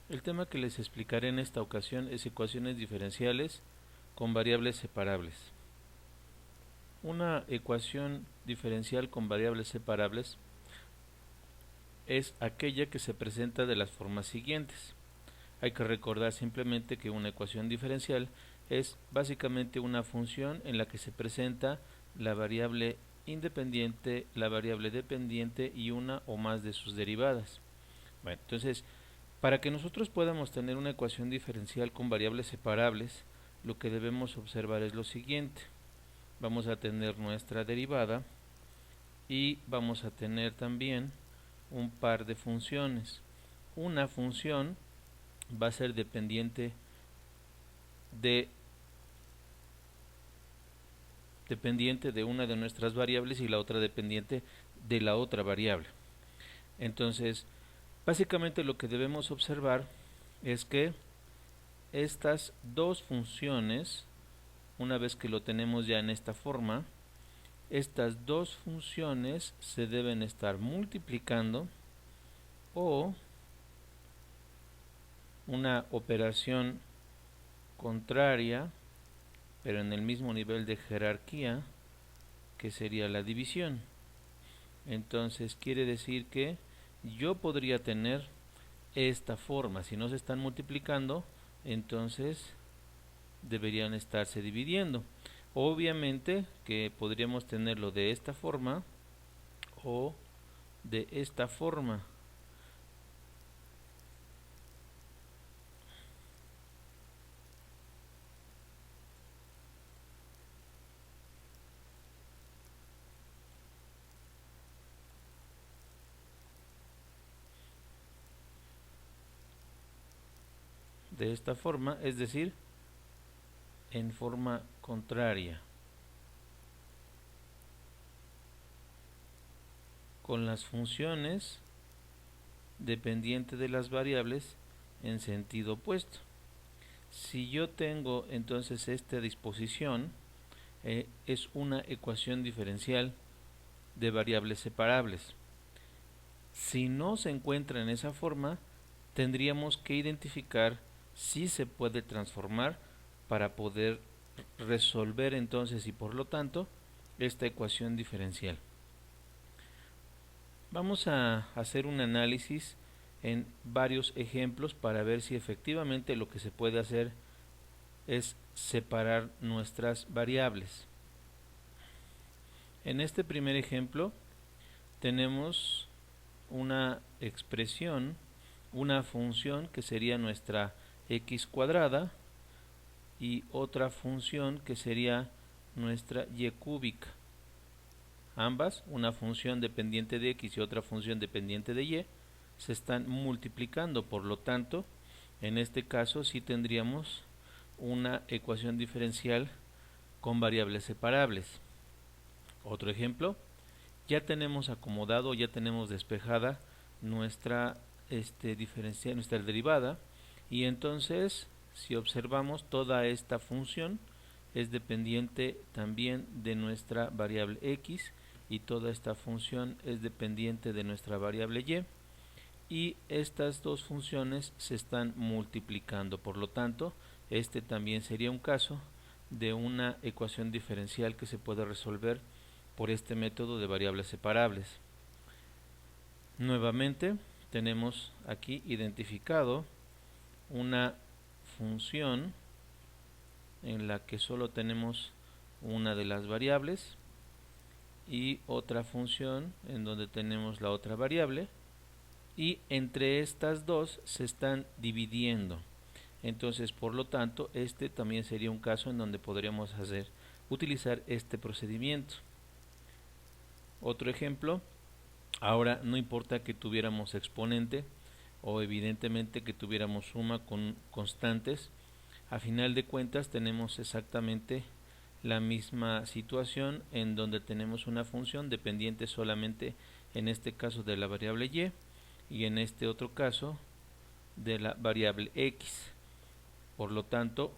El tema que les explicaré en esta ocasión es ecuaciones diferenciales con variables separables. Una ecuación diferencial con variables separables es aquella que se presenta de las formas siguientes. Hay que recordar simplemente que una ecuación diferencial es básicamente una función en la que se presenta la variable independiente, la variable dependiente y una o más de sus derivadas. Bueno, entonces, para que nosotros podamos tener una ecuación diferencial con variables separables, lo que debemos observar es lo siguiente. Vamos a tener nuestra derivada y vamos a tener también un par de funciones. Una función va a ser dependiente de una de nuestras variables y la otra dependiente de la otra variable. Entonces, básicamente lo que debemos observar es que estas dos funciones, una vez que lo tenemos ya en esta forma, estas dos funciones se deben estar multiplicando o una operación contraria, pero en el mismo nivel de jerarquía, que sería la división. Entonces quiere decir que yo podría tener esta forma. Si no se están multiplicando, entonces deberían estarse dividiendo. Obviamente que podríamos tenerlo de esta forma o de esta forma. De esta forma, es decir, en forma contraria, con las funciones dependientes de las variables en sentido opuesto. Si yo tengo entonces esta disposición, es una ecuación diferencial de variables separables. Si no se encuentra en esa forma, tendríamos que identificar si se puede transformar para poder resolver entonces y por lo tanto esta ecuación diferencial. Vamos a hacer un análisis en varios ejemplos para ver si efectivamente lo que se puede hacer es separar nuestras variables. En este primer ejemplo tenemos una expresión, una función que sería nuestra x cuadrada y otra función que sería nuestra y cúbica. Ambas, una función dependiente de x y otra función dependiente de y, se están multiplicando, por lo tanto, en este caso sí tendríamos una ecuación diferencial con variables separables. Otro ejemplo, ya tenemos acomodado, ya tenemos despejada nuestra diferencial, nuestra derivada, y entonces si observamos toda esta función es dependiente también de nuestra variable x y toda esta función es dependiente de nuestra variable y estas dos funciones se están multiplicando, por lo tanto este también sería un caso de una ecuación diferencial que se puede resolver por este método de variables separables. Nuevamente tenemos aquí identificado una función en la que solo tenemos una de las variables y otra función en donde tenemos la otra variable y entre estas dos se están dividiendo. Entonces, por lo tanto, este también sería un caso en donde podríamos utilizar este procedimiento. Otro ejemplo, ahora no importa que tuviéramos exponente o evidentemente que tuviéramos suma con constantes, a final de cuentas tenemos exactamente la misma situación en donde tenemos una función dependiente solamente en este caso de la variable y en este otro caso de la variable x. Por lo tanto,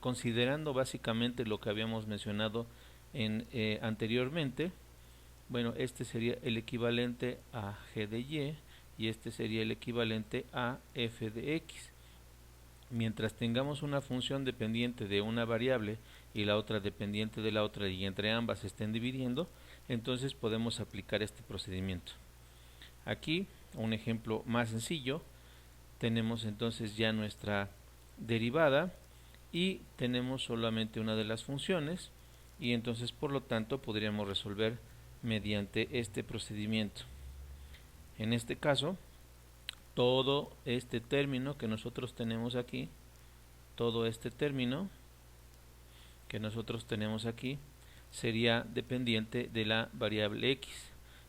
considerando básicamente lo que habíamos mencionado anteriormente, bueno, este sería el equivalente a g de y y este sería el equivalente a f de x. Mientras tengamos una función dependiente de una variable y la otra dependiente de la otra y entre ambas se estén dividiendo, entonces podemos aplicar este procedimiento. Aquí un ejemplo más sencillo, tenemos entonces ya nuestra derivada y tenemos solamente una de las funciones y entonces por lo tanto podríamos resolver mediante este procedimiento. En este caso, todo este término que nosotros tenemos aquí, sería dependiente de la variable x,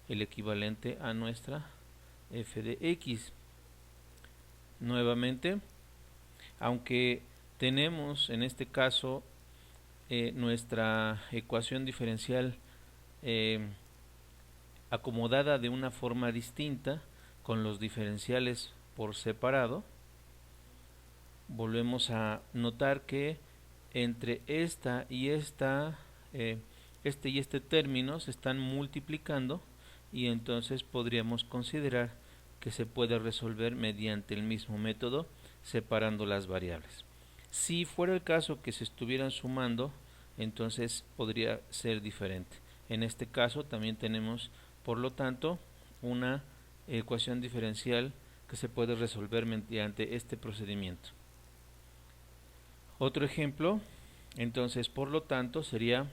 el equivalente a nuestra f de x. Nuevamente, aunque tenemos en este caso nuestra ecuación diferencial acomodada de una forma distinta con los diferenciales por separado, volvemos a notar que entre esta y esta, este y este término se están multiplicando y entonces podríamos considerar que se puede resolver mediante el mismo método separando las variables. Si fuera el caso que se estuvieran sumando, entonces podría ser diferente. En este caso también tenemos, por lo tanto, una ecuación diferencial que se puede resolver mediante este procedimiento. Otro ejemplo, entonces, por lo tanto, sería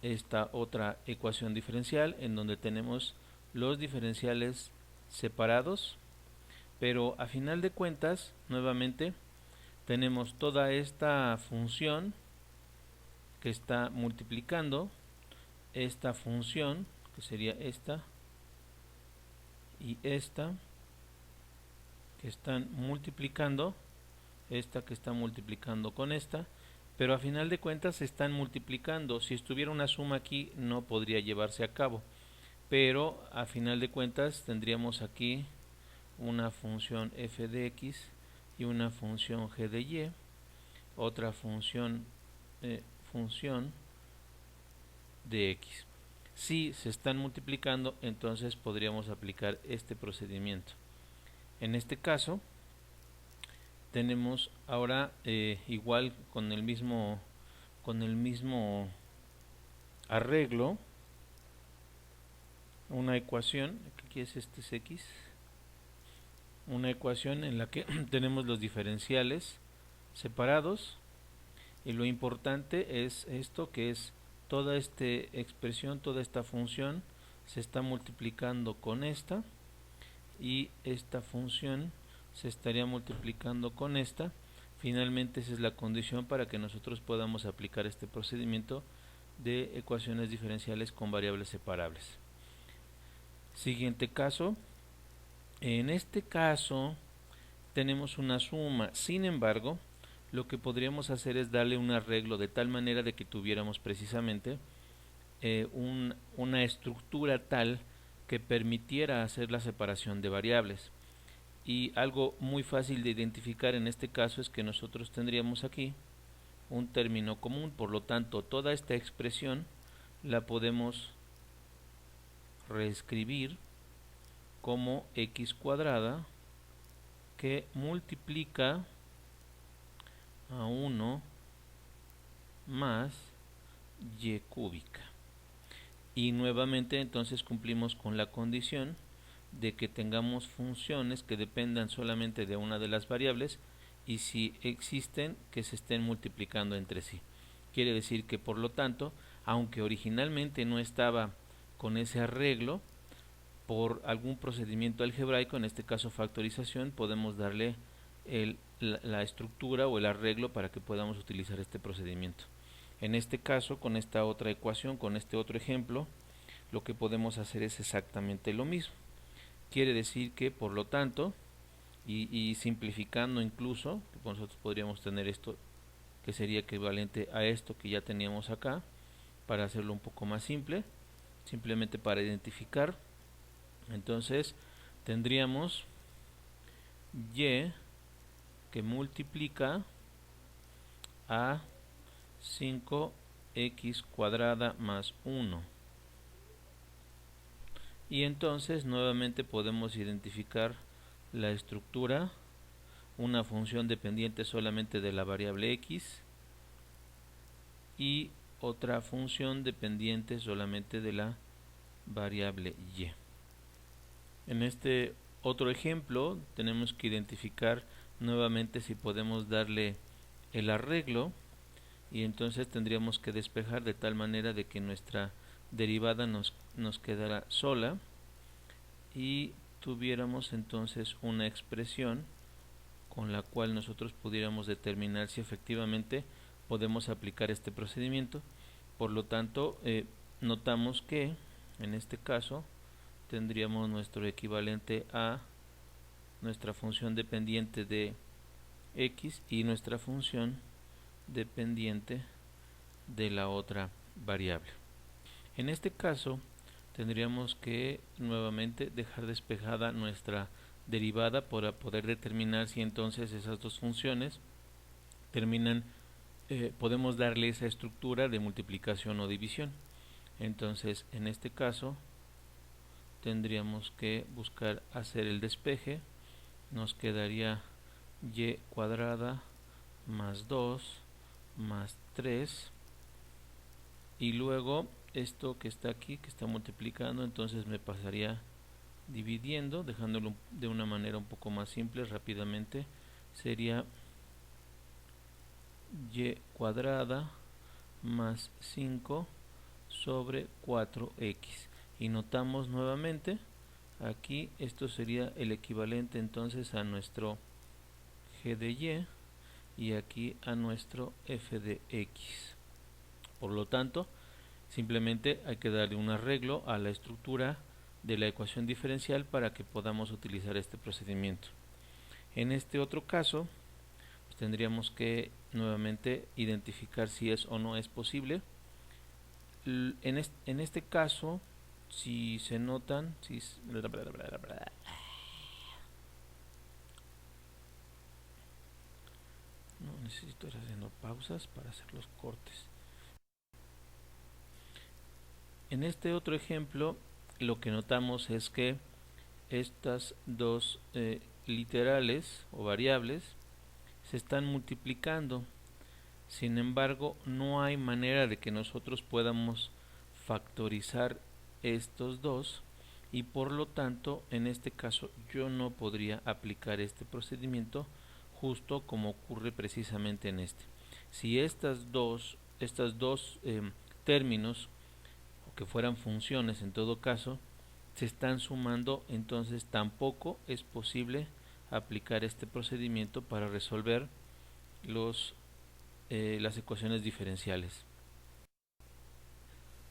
esta otra ecuación diferencial en donde tenemos los diferenciales separados, pero a final de cuentas, nuevamente, tenemos toda esta función que está multiplicando esta función, que sería esta, y esta, que están multiplicando, esta que está multiplicando con esta, pero a final de cuentas se están multiplicando. Si estuviera una suma aquí no podría llevarse a cabo, pero a final de cuentas tendríamos aquí una función f de x y una función g de y, otra función de x. Si se están multiplicando, entonces podríamos aplicar este procedimiento. En este caso tenemos ahora igual con el mismo arreglo, una ecuación, aquí es este es x, una ecuación en la que tenemos los diferenciales separados y lo importante es esto, que es toda esta expresión, toda esta función se está multiplicando con esta y esta función se estaría multiplicando con esta. Finalmente esa es la condición para que nosotros podamos aplicar este procedimiento de ecuaciones diferenciales con variables separables. Siguiente caso, en este caso tenemos una suma, sin embargo lo que podríamos hacer es darle un arreglo de tal manera de que tuviéramos precisamente una estructura tal que permitiera hacer la separación de variables. Y algo muy fácil de identificar en este caso es que nosotros tendríamos aquí un término común, por lo tanto toda esta expresión la podemos reescribir como x cuadrada que multiplica a 1 más y cúbica. Y nuevamente entonces cumplimos con la condición de que tengamos funciones que dependan solamente de una de las variables y si existen que se estén multiplicando entre sí. Quiere decir que por lo tanto, aunque originalmente no estaba con ese arreglo, por algún procedimiento algebraico, en este caso factorización, podemos darle la estructura o el arreglo para que podamos utilizar este procedimiento. En este caso, con esta otra ecuación, con este otro ejemplo, lo que podemos hacer es exactamente lo mismo. Quiere decir que, por lo tanto, y simplificando incluso, nosotros podríamos tener esto que sería equivalente a esto que ya teníamos acá, para hacerlo un poco más simple, simplemente para identificar. Entonces tendríamos y que multiplica a 5x cuadrada más 1 y entonces nuevamente podemos identificar la estructura, una función dependiente solamente de la variable x y otra función dependiente solamente de la variable y. En este otro ejemplo tenemos que identificar nuevamente si podemos darle el arreglo, y entonces tendríamos que despejar de tal manera de que nuestra derivada nos quedara sola y tuviéramos entonces una expresión con la cual nosotros pudiéramos determinar si efectivamente podemos aplicar este procedimiento. Por lo tanto, notamos que en este caso tendríamos nuestro equivalente a nuestra función dependiente de x y nuestra función dependiente de la otra variable. En este caso tendríamos que nuevamente dejar despejada nuestra derivada para poder determinar si entonces esas dos funciones terminan, podemos darle esa estructura de multiplicación o división. Entonces en este caso tendríamos que buscar hacer el despeje. Nos quedaría y cuadrada más 2 más 3, y luego esto que está aquí, que está multiplicando, entonces me pasaría dividiendo, dejándolo de una manera un poco más simple rápidamente. Sería y cuadrada más 5 sobre 4x, y notamos nuevamente aquí esto sería el equivalente entonces a nuestro g de y aquí a nuestro f de x. Por lo tanto, simplemente hay que darle un arreglo a la estructura de la ecuación diferencial para que podamos utilizar este procedimiento. En este otro caso, pues tendríamos que nuevamente identificar si es o no es posible. En este caso, si se notan, no necesito ir haciendo pausas para hacer los cortes. En este otro ejemplo, lo que notamos es que estas dos literales o variables se están multiplicando. Sin embargo, no hay manera de que nosotros podamos factorizar estos dos, y por lo tanto en este caso yo no podría aplicar este procedimiento, justo como ocurre precisamente en este. Si estos dos términos, o que fueran funciones en todo caso, se están sumando, entonces tampoco es posible aplicar este procedimiento para resolver las ecuaciones diferenciales.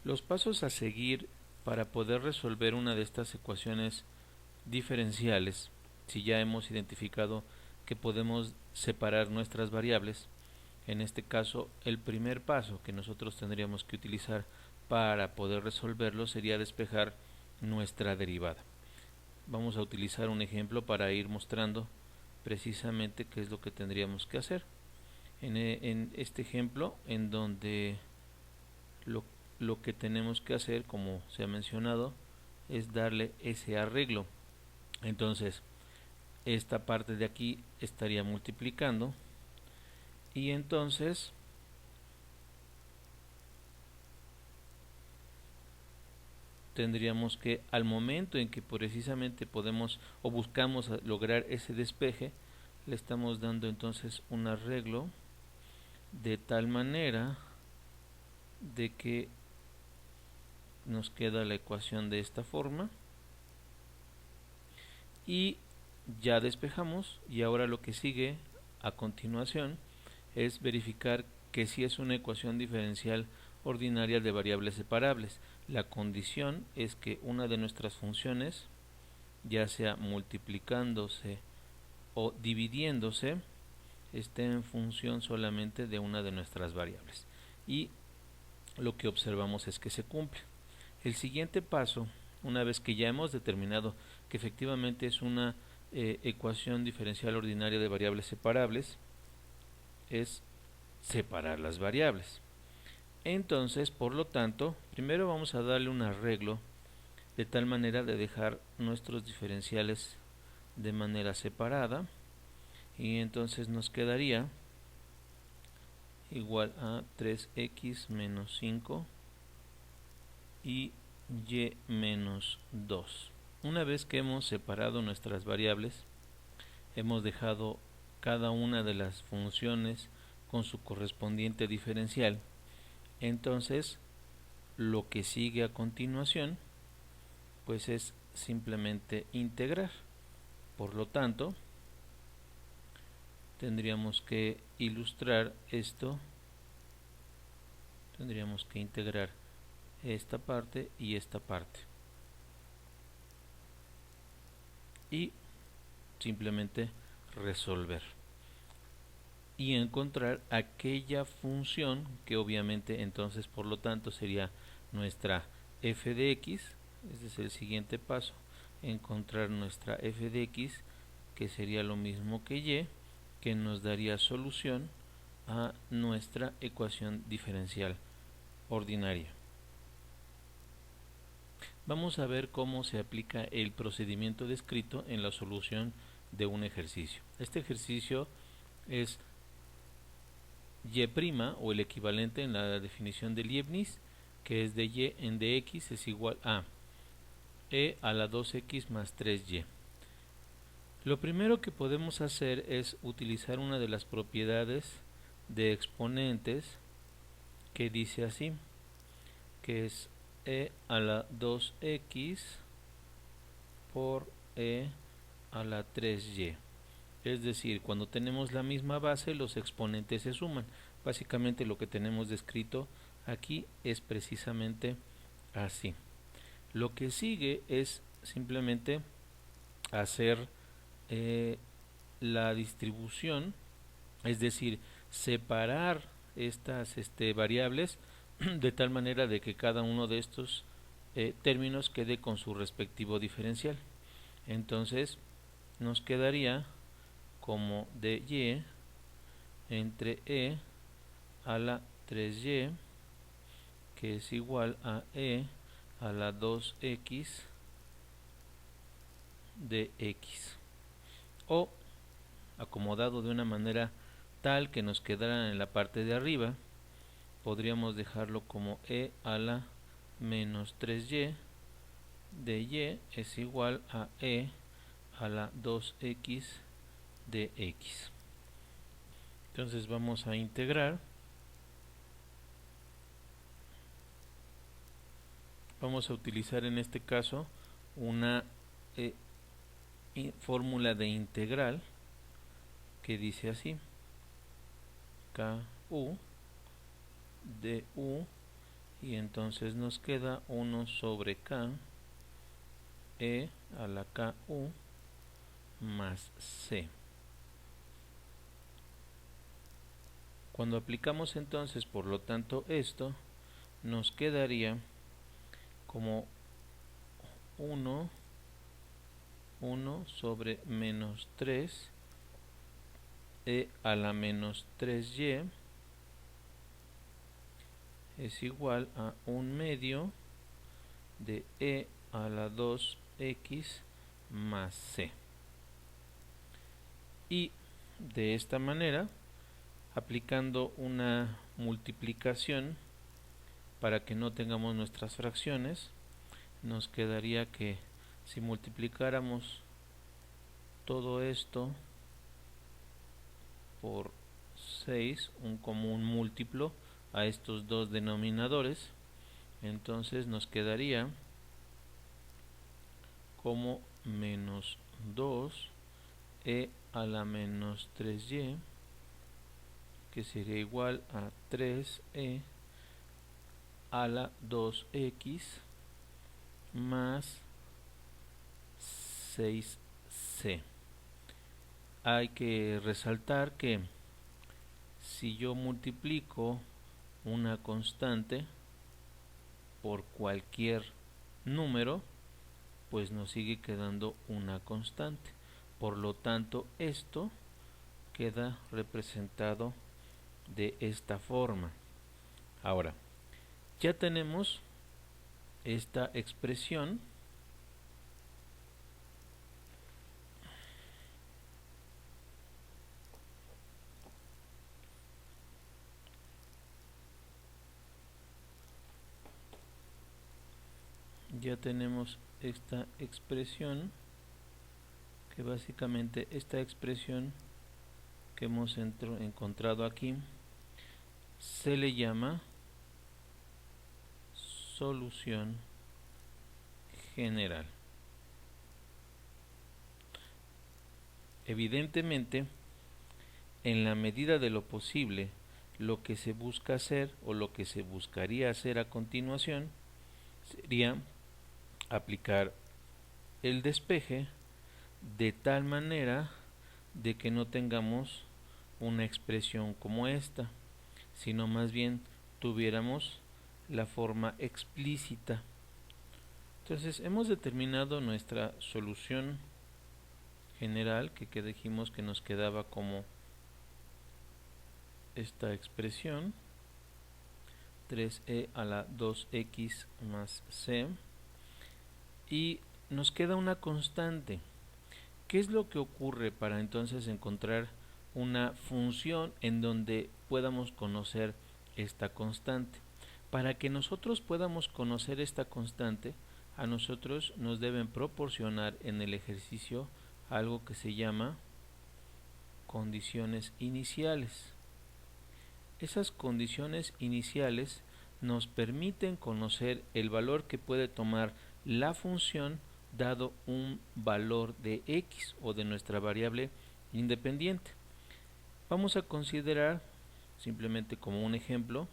Los pasos a seguir para poder resolver una de estas ecuaciones diferenciales, si ya hemos identificado que podemos separar nuestras variables, en este caso el primer paso que nosotros tendríamos que utilizar para poder resolverlo sería despejar nuestra derivada. Vamos a utilizar un ejemplo para ir mostrando precisamente qué es lo que tendríamos que hacer. En este ejemplo, en donde lo que tenemos que hacer, como se ha mencionado, es darle ese arreglo. Entonces esta parte de aquí estaría multiplicando, y entonces tendríamos que, al momento en que precisamente podemos o buscamos lograr ese despeje, le estamos dando entonces un arreglo de tal manera de que nos queda la ecuación de esta forma, y ya despejamos. Y ahora lo que sigue a continuación es verificar que si es una ecuación diferencial ordinaria de variables separables. La condición es que una de nuestras funciones, ya sea multiplicándose o dividiéndose, esté en función solamente de una de nuestras variables, y lo que observamos es que se cumple. El siguiente paso, una vez que ya hemos determinado que efectivamente es una ecuación diferencial ordinaria de variables separables, es separar las variables. Entonces, por lo tanto, primero vamos a darle un arreglo de tal manera de dejar nuestros diferenciales de manera separada, y entonces nos quedaría igual a 3x menos 5 y y menos 2. Una vez que hemos separado nuestras variables, hemos dejado cada una de las funciones con su correspondiente diferencial, entonces lo que sigue a continuación pues es simplemente integrar. Por lo tanto, tendríamos que ilustrar esto, tendríamos que integrar esta parte y esta parte, y simplemente resolver y encontrar aquella función que obviamente entonces por lo tanto sería nuestra f de x. Este es el siguiente paso, encontrar nuestra f de x, que sería lo mismo que y, que nos daría solución a nuestra ecuación diferencial ordinaria. Vamos a ver cómo se aplica el procedimiento descrito en la solución de un ejercicio. Este ejercicio es y' o el equivalente en la definición de Leibniz, que es de y en dx es igual a e a la 2x más 3y. Lo primero que podemos hacer es utilizar una de las propiedades de exponentes que dice así, que es e a la 2x por e a la 3y. Es decir, cuando tenemos la misma base, los exponentes se suman. Básicamente lo que tenemos descrito aquí es precisamente así. Lo que sigue es simplemente hacer la distribución, es decir, separar estas variables de tal manera de que cada uno de estos términos quede con su respectivo diferencial. Entonces nos quedaría como de y entre e a la 3y, que es igual a e a la 2x de x, o acomodado de una manera tal que nos quedara en la parte de arriba, podríamos dejarlo como e a la menos 3y de y es igual a e a la 2x de x. Entonces vamos a integrar. Vamos a utilizar en este caso una fórmula de integral que dice así: ku de u, y entonces nos queda 1 sobre k e a la ku más c. Cuando aplicamos entonces por lo tanto esto, nos quedaría como 1 sobre menos 3 e a la menos 3y es igual a 1 medio de e a la 2x más c. Y de esta manera, aplicando una multiplicación para que no tengamos nuestras fracciones, nos quedaría que si multiplicáramos todo esto por 6, un común múltiplo a estos dos denominadores, entonces nos quedaría como menos 2 e a la menos 3y, que sería igual a 3e a la 2x más 6c. Hay que resaltar que si yo multiplico una constante por cualquier número, pues nos sigue quedando una constante. Por lo tanto, esto queda representado de esta forma. Ahora, ya tenemos esta expresión ya tenemos esta expresión, que básicamente esta expresión que hemos encontrado aquí se le llama solución general. Evidentemente, en la medida de lo posible, lo que se busca hacer o lo que se buscaría hacer a continuación sería aplicar el despeje de tal manera de que no tengamos una expresión como esta, sino más bien tuviéramos la forma explícita. Entonces hemos determinado nuestra solución general, que dijimos que nos quedaba como esta expresión 3e a la 2x más c, y nos queda una constante. ¿Qué es lo que ocurre para entonces encontrar una función en donde podamos conocer esta constante? Para que nosotros podamos conocer esta constante, a nosotros nos deben proporcionar en el ejercicio algo que se llama condiciones iniciales. Esas condiciones iniciales nos permiten conocer el valor que puede tomar la función dado un valor de x o de nuestra variable independiente. Vamos a considerar simplemente como un ejemplo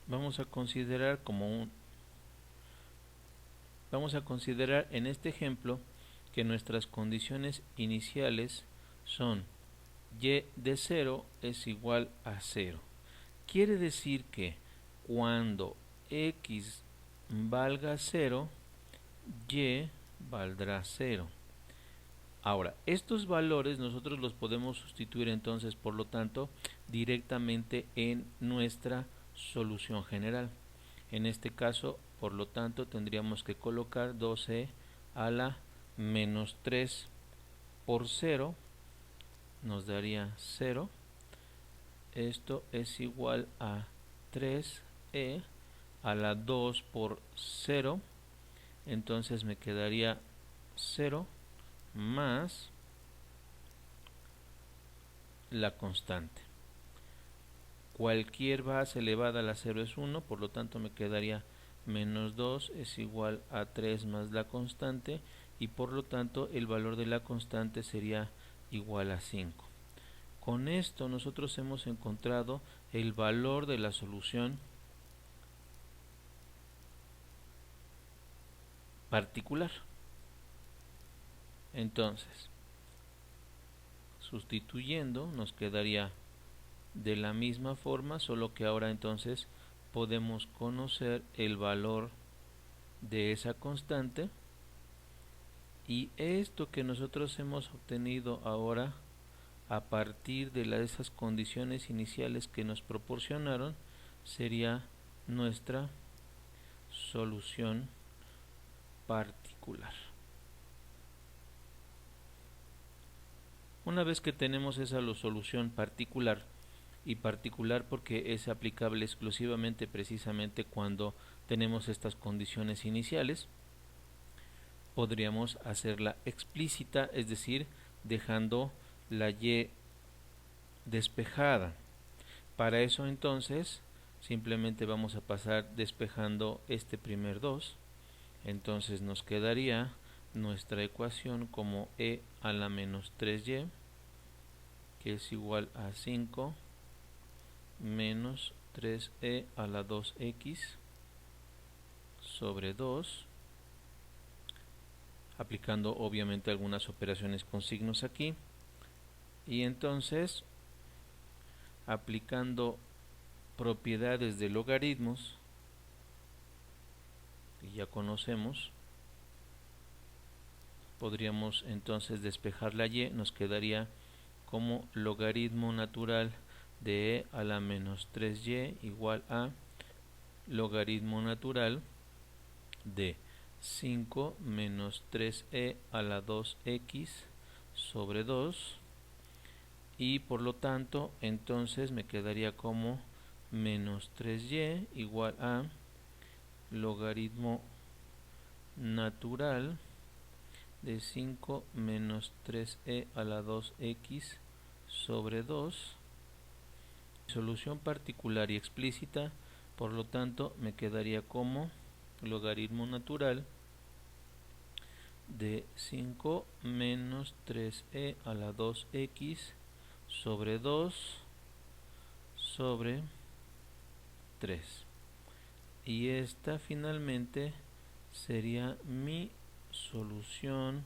vamos a considerar en este ejemplo que nuestras condiciones iniciales son y de 0 es igual a 0. Quiere decir que cuando x valga 0, y valdrá 0. Ahora, estos valores nosotros los podemos sustituir entonces, por lo tanto, directamente en nuestra solución general. En este caso, por lo tanto, tendríamos que colocar 12 a la menos 3 por 0, nos daría 0. Esto es igual a 3e a la 2 por 0, entonces me quedaría 0 más la constante. Cualquier base elevada a la 0 es 1, por lo tanto me quedaría menos 2 es igual a 3 más la constante, y por lo tanto el valor de la constante sería igual a 5. Con esto nosotros hemos encontrado el valor de la solución particular. Entonces, sustituyendo nos quedaría de la misma forma, solo que ahora entonces podemos conocer el valor de esa constante, y esto que nosotros hemos obtenido ahora a partir de esas condiciones iniciales que nos proporcionaron sería nuestra solución particular. Una vez que tenemos esa solución particular, y particular porque es aplicable exclusivamente precisamente cuando tenemos estas condiciones iniciales, podríamos hacerla explícita, es decir, dejando la y despejada. Para eso entonces simplemente vamos a pasar despejando este primer 2, entonces nos quedaría nuestra ecuación como e a la menos 3y, que es igual a 5 menos 3e a la 2x sobre 2, aplicando obviamente algunas operaciones con signos aquí, y entonces aplicando propiedades de logaritmos que ya conocemos, podríamos entonces despejar la y, nos quedaría como logaritmo natural de e a la menos 3y igual a logaritmo natural de 5 menos 3e a la 2x sobre 2, y por lo tanto entonces me quedaría como menos 3y igual a logaritmo natural de 5 menos 3e a la 2x sobre 2. Solución particular y explícita, por lo tanto me quedaría como logaritmo natural de 5 menos 3e a la 2x sobre 2 sobre 3. Y esta finalmente sería mi solución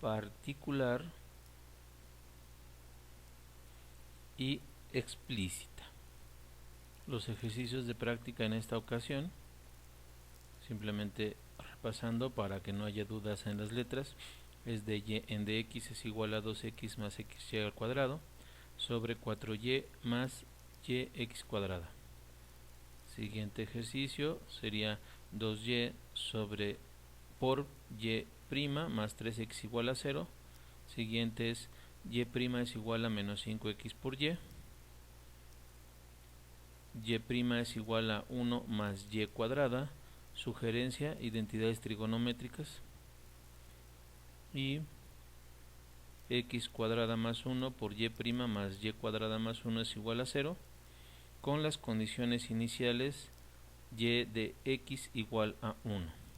particular y explícita. Los ejercicios de práctica en esta ocasión, simplemente repasando para que no haya dudas en las letras, es de y en dx es igual a 2x más xy al cuadrado sobre 4y más yx cuadrada. Siguiente ejercicio sería 2y sobre por y' más 3x igual a 0. Siguiente es y' es igual a menos 5x por y. Y' es igual a 1 más y cuadrada. Sugerencia, identidades trigonométricas. Y x cuadrada más 1 por y' más y cuadrada más 1 es igual a 0, con las condiciones iniciales y de x igual a 1.